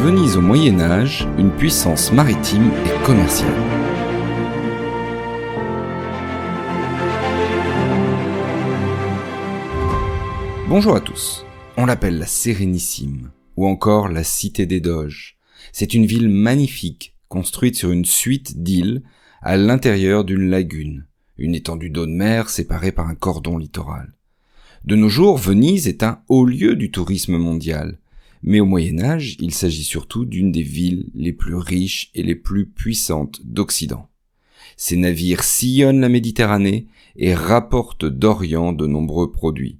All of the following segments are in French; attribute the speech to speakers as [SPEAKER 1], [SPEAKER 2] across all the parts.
[SPEAKER 1] Venise au Moyen-Âge, une puissance maritime et commerciale. Bonjour à tous. On l'appelle la Sérénissime, ou encore la Cité des Doges. C'est une ville magnifique, construite sur une suite d'îles à l'intérieur d'une lagune, une étendue d'eau de mer séparée par un cordon littoral. De nos jours, Venise est un haut lieu du tourisme mondial. Mais au Moyen-Âge, il s'agit surtout d'une des villes les plus riches et les plus puissantes d'Occident. Ses navires sillonnent la Méditerranée et rapportent d'Orient de nombreux produits.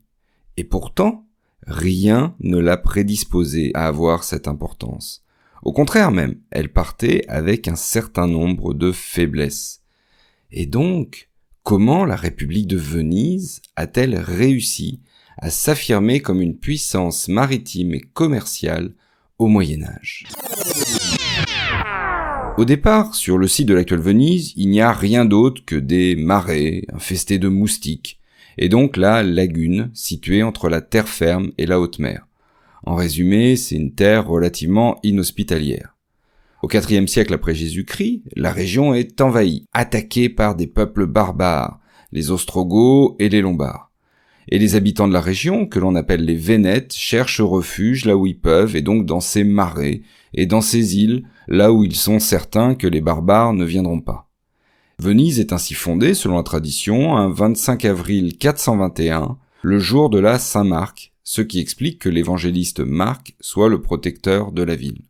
[SPEAKER 1] Et pourtant, rien ne l'a prédisposée à avoir cette importance. Au contraire même, elle partait avec un certain nombre de faiblesses. Et donc, comment la République de Venise a-t-elle réussi à s'affirmer comme une puissance maritime et commerciale au Moyen-Âge? Au départ, sur le site de l'actuelle Venise, il n'y a rien d'autre que des marais infestés de moustiques, et donc la lagune située entre la terre ferme et la haute mer. En résumé, c'est une terre relativement inhospitalière. Au IVe siècle après Jésus-Christ, la région est envahie, attaquée par des peuples barbares, les Ostrogoths et les Lombards. Et les habitants de la région, que l'on appelle les Vénètes, cherchent refuge là où ils peuvent, et donc dans ces marais, et dans ces îles, là où ils sont certains que les barbares ne viendront pas. Venise est ainsi fondée, selon la tradition, un 25 avril 421, le jour de la Saint-Marc, ce qui explique que l'évangéliste Marc soit le protecteur de la ville.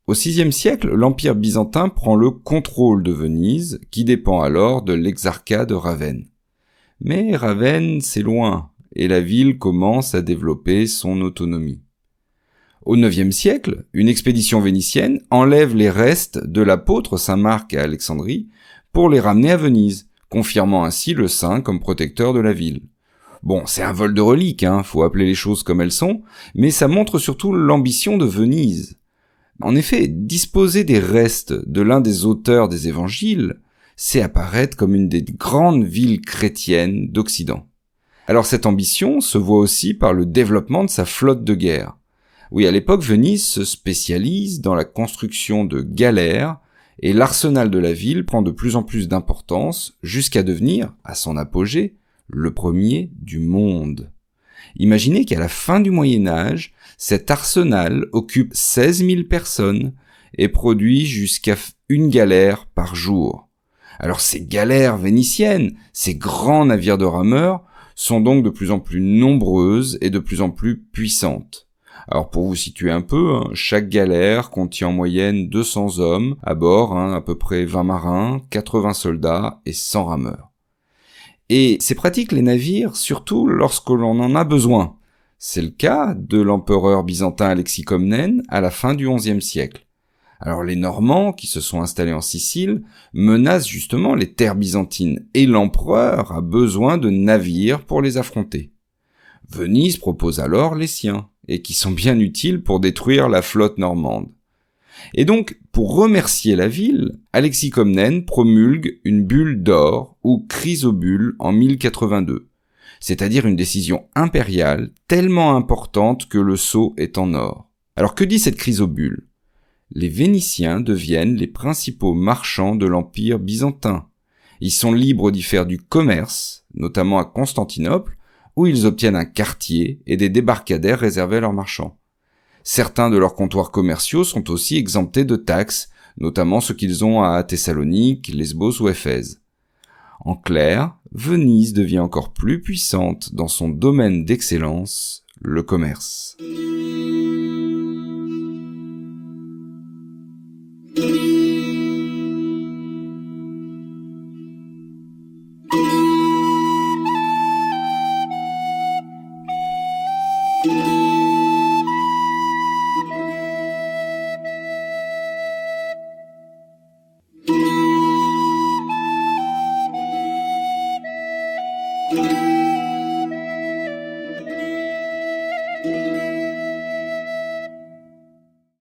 [SPEAKER 1] Au VIe siècle, l'Empire byzantin prend le contrôle de Venise, qui dépend alors de l'exarcat de Ravenne. Mais Ravenne, c'est loin, et la ville commence à développer son autonomie. Au IXe siècle, une expédition vénitienne enlève les restes de l'apôtre Saint Marc à Alexandrie pour les ramener à Venise, confirmant ainsi le saint comme protecteur de la ville. Bon, c'est un vol de reliques, faut appeler les choses comme elles sont, mais ça montre surtout l'ambition de Venise. En effet, disposer des restes de l'un des auteurs des évangiles, c'est apparaître comme une des grandes villes chrétiennes d'Occident. Alors cette ambition se voit aussi par le développement de sa flotte de guerre. Oui, à l'époque, Venise se spécialise dans la construction de galères et l'arsenal de la ville prend de plus en plus d'importance jusqu'à devenir, à son apogée, le premier du monde. Imaginez qu'à la fin du Moyen-Âge, cet arsenal occupe 16 000 personnes et produit jusqu'à une galère par jour. Alors ces galères vénitiennes, ces grands navires de rameurs, sont donc de plus en plus nombreuses et de plus en plus puissantes. Alors pour vous situer un peu, chaque galère contient en moyenne 200 hommes à bord, à peu près 20 marins, 80 soldats et 100 rameurs. Et c'est pratique les navires, surtout lorsque l'on en a besoin. C'est le cas de l'empereur byzantin Alexis Comnène à la fin du XIe siècle. Alors les Normands, qui se sont installés en Sicile, menacent justement les terres byzantines, et l'empereur a besoin de navires pour les affronter. Venise propose alors les siens, et qui sont bien utiles pour détruire la flotte normande. Et donc, pour remercier la ville, Alexis Comnène promulgue une bulle d'or, ou chrysobulle, en 1082, c'est-à-dire une décision impériale tellement importante que le sceau est en or. Alors que dit cette chrysobulle ? Les Vénitiens deviennent les principaux marchands de l'Empire byzantin. Ils sont libres d'y faire du commerce, notamment à Constantinople, où ils obtiennent un quartier et des débarcadères réservés à leurs marchands. Certains de leurs comptoirs commerciaux sont aussi exemptés de taxes, notamment ceux qu'ils ont à Thessalonique, Lesbos ou Éphèse. En clair, Venise devient encore plus puissante dans son domaine d'excellence, le commerce.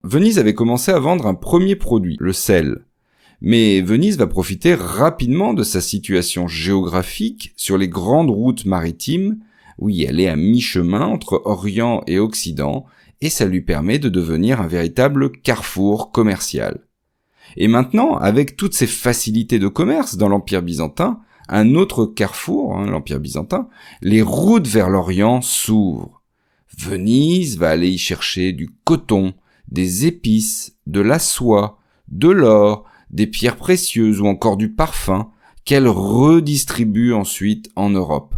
[SPEAKER 1] Venise avait commencé à vendre un premier produit, le sel. Mais Venise va profiter rapidement de sa situation géographique sur les grandes routes maritimes. Oui, elle est à mi-chemin entre Orient et Occident, et ça lui permet de devenir un véritable carrefour commercial. Et maintenant, avec toutes ces facilités de commerce dans l'Empire byzantin, un autre carrefour, l'Empire byzantin, les routes vers l'Orient s'ouvrent. Venise va aller y chercher du coton, des épices, de la soie, de l'or, des pierres précieuses ou encore du parfum qu'elle redistribue ensuite en Europe.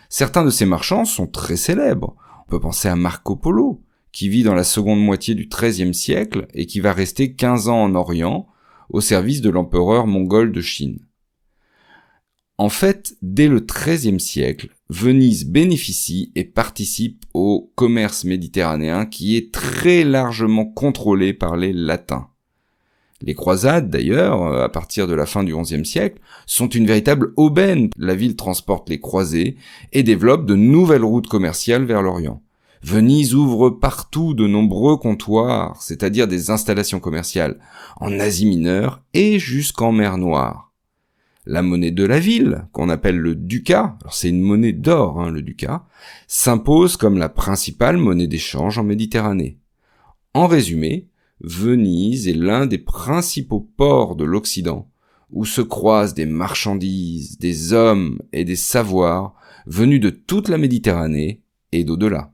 [SPEAKER 1] Certains de ces marchands sont très célèbres. On peut penser à Marco Polo, qui vit dans la seconde moitié du XIIIe siècle et qui va rester 15 ans en Orient au service de l'empereur mongol de Chine. En fait, dès le XIIIe siècle, Venise bénéficie et participe au commerce méditerranéen qui est très largement contrôlé par les Latins. Les croisades, d'ailleurs, à partir de la fin du XIe siècle, sont une véritable aubaine. La ville transporte les croisés et développe de nouvelles routes commerciales vers l'Orient. Venise ouvre partout de nombreux comptoirs, c'est-à-dire des installations commerciales, en Asie mineure et jusqu'en mer Noire. La monnaie de la ville, qu'on appelle le ducat, alors c'est une monnaie d'or, le ducat, s'impose comme la principale monnaie d'échange en Méditerranée. En résumé, Venise est l'un des principaux ports de l'Occident, où se croisent des marchandises, des hommes et des savoirs venus de toute la Méditerranée et d'au-delà.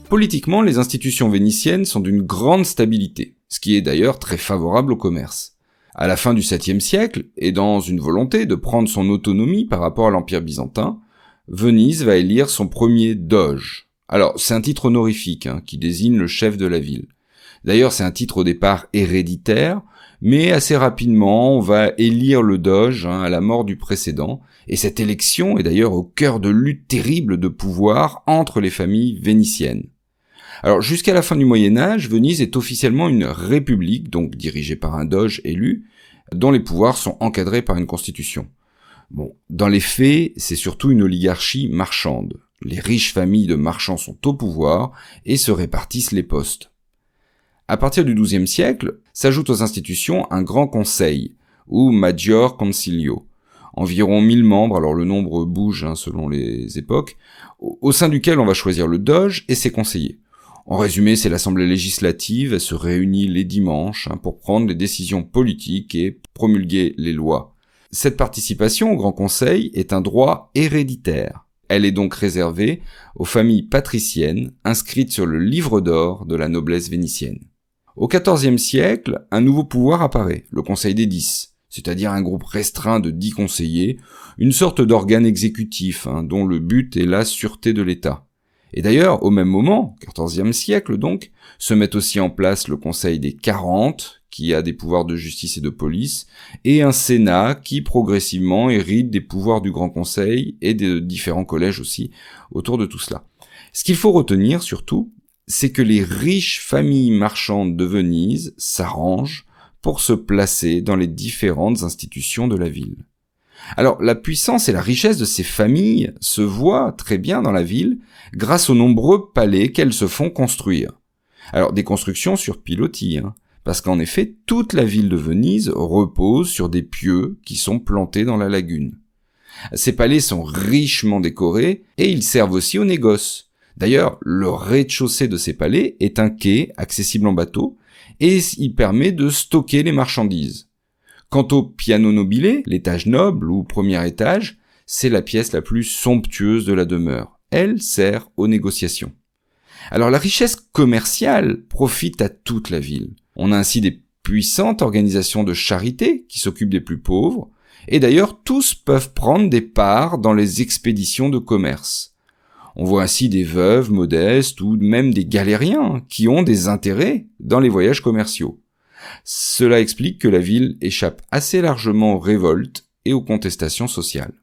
[SPEAKER 1] Politiquement, les institutions vénitiennes sont d'une grande stabilité, ce qui est d'ailleurs très favorable au commerce. À la fin du 7e siècle, et dans une volonté de prendre son autonomie par rapport à l'Empire byzantin, Venise va élire son premier doge. Alors, c'est un titre honorifique qui désigne le chef de la ville. D'ailleurs, c'est un titre au départ héréditaire, mais assez rapidement, on va élire le doge à la mort du précédent, et cette élection est d'ailleurs au cœur de luttes terribles de pouvoir entre les familles vénitiennes. Alors, jusqu'à la fin du Moyen-Âge, Venise est officiellement une république, donc dirigée par un doge élu, dont les pouvoirs sont encadrés par une constitution. Bon, dans les faits, c'est surtout une oligarchie marchande. Les riches familles de marchands sont au pouvoir et se répartissent les postes. À partir du XIIe siècle, s'ajoute aux institutions un grand conseil, ou Maggior Concilio. Environ 1000 membres, alors le nombre bouge selon les époques, au sein duquel on va choisir le doge et ses conseillers. En résumé, c'est l'Assemblée législative, elle se réunit les dimanches pour prendre les décisions politiques et promulguer les lois. Cette participation au Grand Conseil est un droit héréditaire. Elle est donc réservée aux familles patriciennes inscrites sur le livre d'or de la noblesse vénitienne. Au XIVe siècle, un nouveau pouvoir apparaît, le Conseil des 10, c'est-à-dire un groupe restreint de 10 conseillers, une sorte d'organe exécutif dont le but est la sûreté de l'État. Et d'ailleurs, au même moment, XIVe siècle donc, se met aussi en place le Conseil des 40, qui a des pouvoirs de justice et de police, et un Sénat qui progressivement hérite des pouvoirs du Grand Conseil et de différents collèges aussi autour de tout cela. Ce qu'il faut retenir surtout, c'est que les riches familles marchandes de Venise s'arrangent pour se placer dans les différentes institutions de la ville. Alors, la puissance et la richesse de ces familles se voient très bien dans la ville grâce aux nombreux palais qu'elles se font construire. Alors, des constructions sur pilotis, parce qu'en effet, toute la ville de Venise repose sur des pieux qui sont plantés dans la lagune. Ces palais sont richement décorés et ils servent aussi aux négoces. D'ailleurs, le rez-de-chaussée de ces palais est un quai accessible en bateau et il permet de stocker les marchandises. Quant au piano nobile, l'étage noble ou premier étage, c'est la pièce la plus somptueuse de la demeure. Elle sert aux négociations. Alors la richesse commerciale profite à toute la ville. On a ainsi des puissantes organisations de charité qui s'occupent des plus pauvres, et d'ailleurs tous peuvent prendre des parts dans les expéditions de commerce. On voit ainsi des veuves modestes ou même des galériens qui ont des intérêts dans les voyages commerciaux. Cela explique que la ville échappe assez largement aux révoltes et aux contestations sociales.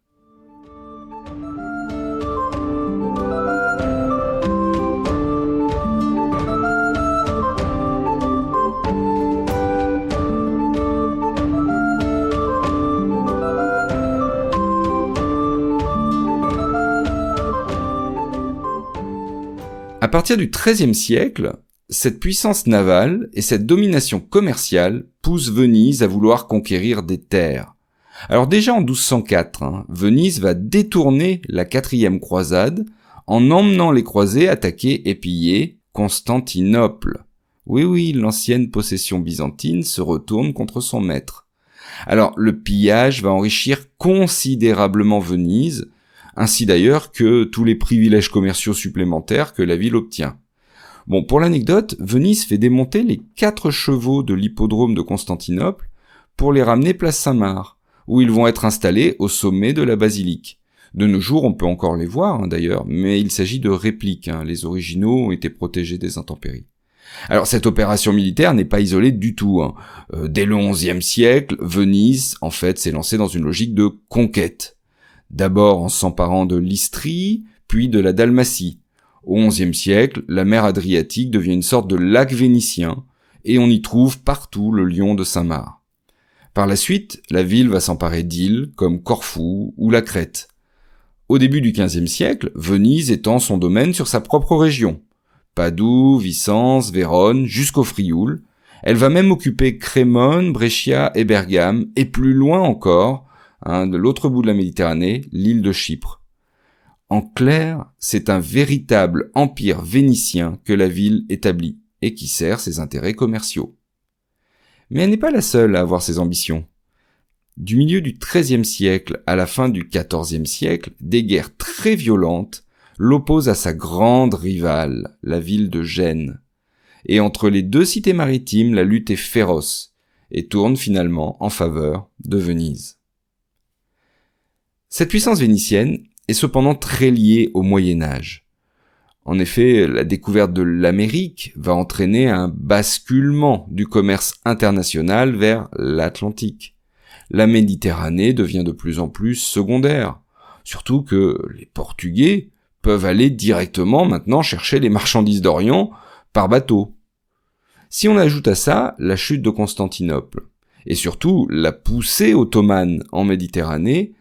[SPEAKER 1] À partir du XIIIe siècle, cette puissance navale et cette domination commerciale poussent Venise à vouloir conquérir des terres. Alors déjà en 1204, Venise va détourner la 4e croisade en emmenant les croisés attaquer et piller Constantinople. Oui, l'ancienne possession byzantine se retourne contre son maître. Alors le pillage va enrichir considérablement Venise, ainsi d'ailleurs que tous les privilèges commerciaux supplémentaires que la ville obtient. Bon, pour l'anecdote, Venise fait démonter les 4 chevaux de l'hippodrome de Constantinople pour les ramener place Saint-Marc, où ils vont être installés au sommet de la basilique. De nos jours, on peut encore les voir d'ailleurs, mais il s'agit de répliques. Les originaux ont été protégés des intempéries. Alors cette opération militaire n'est pas isolée du tout. Dès le XIe siècle, Venise, en fait, s'est lancée dans une logique de conquête. D'abord en s'emparant de l'Istrie, puis de la Dalmatie. Au XIe siècle, la mer Adriatique devient une sorte de lac vénitien, et on y trouve partout le lion de Saint-Marc. Par la suite, la ville va s'emparer d'îles comme Corfou ou la Crète. Au début du XVe siècle, Venise étend son domaine sur sa propre région. Padoue, Vicence, Vérone, jusqu'au Frioul. Elle va même occuper Crémone, Brescia et Bergame, et plus loin encore, de l'autre bout de la Méditerranée, l'île de Chypre. En clair, c'est un véritable empire vénitien que la ville établit, et qui sert ses intérêts commerciaux. Mais elle n'est pas la seule à avoir ses ambitions. Du milieu du XIIIe siècle à la fin du XIVe siècle, des guerres très violentes l'opposent à sa grande rivale, la ville de Gênes. Et entre les deux cités maritimes, la lutte est féroce et tourne finalement en faveur de Venise. Cette puissance vénitienne est cependant très liée au Moyen-Âge. En effet, la découverte de l'Amérique va entraîner un basculement du commerce international vers l'Atlantique. La Méditerranée devient de plus en plus secondaire, surtout que les Portugais peuvent aller directement maintenant chercher les marchandises d'Orient par bateau. Si on ajoute à ça la chute de Constantinople, et surtout la poussée ottomane en Méditerranée,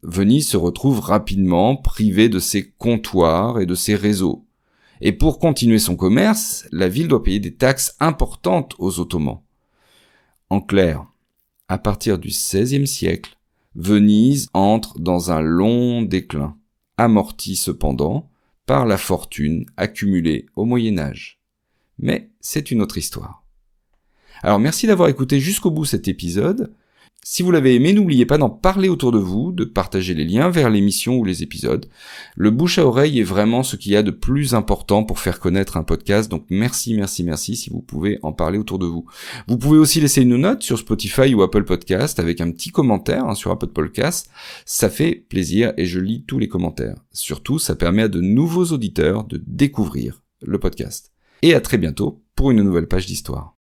[SPEAKER 1] Venise se retrouve rapidement privée de ses comptoirs et de ses réseaux. Et pour continuer son commerce, la ville doit payer des taxes importantes aux Ottomans. En clair, à partir du XVIe siècle, Venise entre dans un long déclin, amorti cependant par la fortune accumulée au Moyen-Âge. Mais c'est une autre histoire. Alors merci d'avoir écouté jusqu'au bout cet épisode. Si vous l'avez aimé, n'oubliez pas d'en parler autour de vous, de partager les liens vers l'émission ou les épisodes. Le bouche à oreille est vraiment ce qu'il y a de plus important pour faire connaître un podcast, donc merci si vous pouvez en parler autour de vous. Vous pouvez aussi laisser une note sur Spotify ou Apple Podcast avec un petit commentaire sur Apple Podcast. Ça fait plaisir et je lis tous les commentaires. Surtout, ça permet à de nouveaux auditeurs de découvrir le podcast. Et à très bientôt pour une nouvelle page d'histoire.